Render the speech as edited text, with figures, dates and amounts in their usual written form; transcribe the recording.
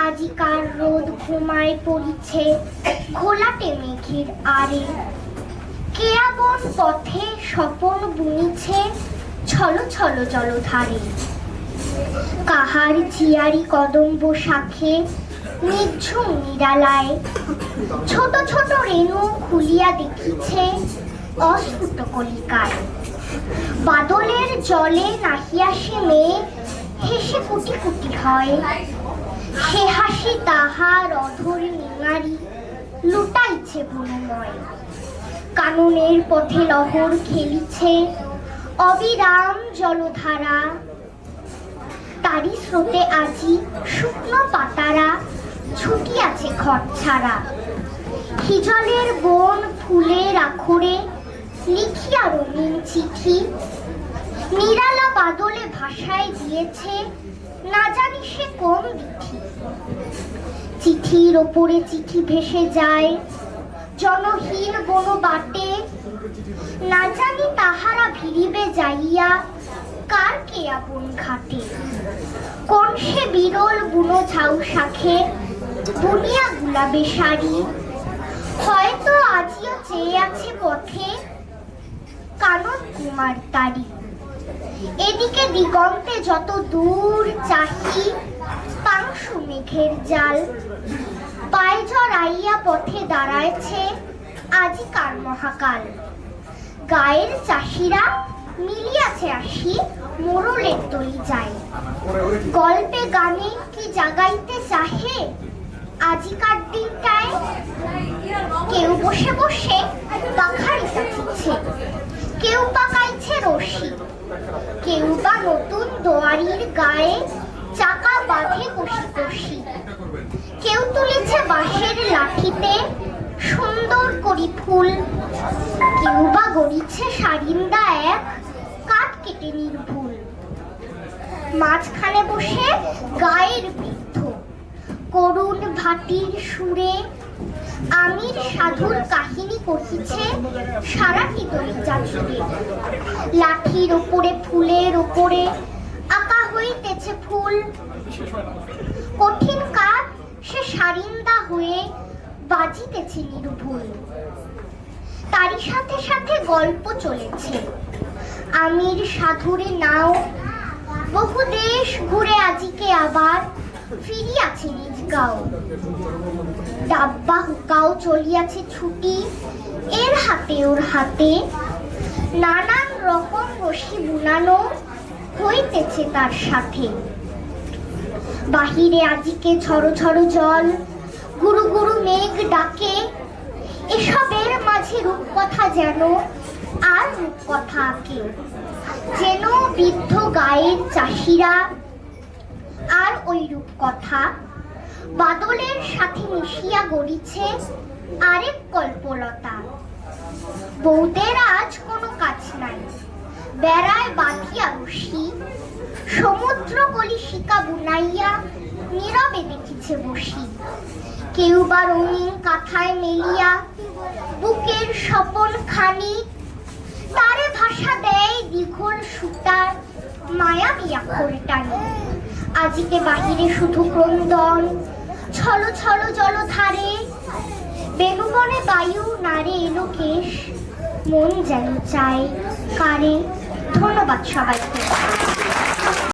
আজিকার রোদ ঘুমায় পড়িছে ঘোলাটে মেঘের আড়ে। কেয়াবন পথে স্বপন বুনিছে ছল ছল জলধারে। কাহার জিয়ারি কদম্ব শাখে নিঝুম নিরালায় ছোট ছোট রেণু খুলিয়া দেখিছে অস্ফুট কলিকায়। বাদলের জলে নাহিয়াসে মেঘ হেসে কুটি কুটি হয়, সে হাসি তাহার অধর নিঙারি লুটাইছে বনময়। কাননের পথে লহর খেলিছে অবিরাম জলধারা, তারি স্রোতে আজি শুকনো পাতারা ছুটিয়াছে ঘর ছাড়া। হিজলের বন ফুলের আখরে লিখিয়া রঙিন চিঠি, নিরালা বাদলে ভাষায় দিয়েছে না জানি সে কোন বিধি। চিঠির ওপরে চিঠি ভেসে যায় জনহীন বন বাটে, না জানি তাহারা ভিড়িবে যাইয়া কার কেয়াবন ঘাটে। কোন সে বিরল বুনো ঝাউ শাখে বুনিয়া গুলাবে শাড়ি, হয়তো আজিও চেয়ে আছে পথে কানন কুমার তারি। এদিকে দিগন্তে যত দূর চাহি পাংশু মেঘের জাল, পায়ে জড়াইয়া পথে দাঁড়াইছে আজিকার মহাকাল। গায়ের চাষিরা মিলিয়াছে আসি মোরলের তলি যায়, গল্পে গানে কি জাগাইতে চাহে আজিকার দিনটায়। কেউ বসে বসে পাখারি কাটিছে, কেউ পাকাইছে রশি, কেউ বা নতুন দোয়ারির গায়ে চাকা বাঁধে কষি কষি, কেউ তুলেছে বাঁশের লাঠিতে সুন্দর করি ফুল, কেউ বা গড়িছে সারিন্দা এক কাঠ কেটে নির্ভুল। মাঝখানে বসে গায়ের বৃদ্ধ করুণ ভাটির সুরে আমির সাধুর কাহিনী কহিছে সারাটি দলিজা জুড়ে। লাঠির ওপরে ফুলের ওপরে আঁকা হইতেছে ফুল, কঠিন কাঠ সে সারিন্দা হয়ে বাজিতেছে নির্ভুল। তারই সাথে সাথে গল্প চলেছে আমির সাধুরে নাও, বহু দেশ ঘুরে আজিকে আবার ফিরিয়াছে নিজ গাঁও। ডাব্বা হুকাও চলিয়াছে ছুটি এর হাতে ওর হাতে, নানান রকম রশি বুনানো হইতেছে তার সাথে। বাহিরে আজিকে ঝড়ো ঝড়ো জল, গুরু গুরু মেঘ ডাকে, এসবের মাঝে রূপকথা যেন আর রূপকথা আঁকে। যেন বৃদ্ধ গায়ের চাষিরা আর ওই রূপকথা বাদলের সাথে মিশিয়া গড়িছে আরেক কল্পলতা। বউদের আজ কোনো কাজ নাই, বেড়ায় বাঁধিয়া রশি, সমুদ্র কলিশিকা বুনাইয়া নীরবে দেখিছে বসি। কেউ বা রঙিন কাঁথায় মেলিয়া বুকের স্বপন খানি, তারে ভাষা দেয় দীঘল সুতার মায়াবী আখর টানি। আজিকে বাহিরে শুধু ক্রন্দন ছল ছল জলধারে, বেনুবনে বায়ু নারে এলো কেশ, মন যেন চায় কারে। ধন্যবাদ সবাইকে।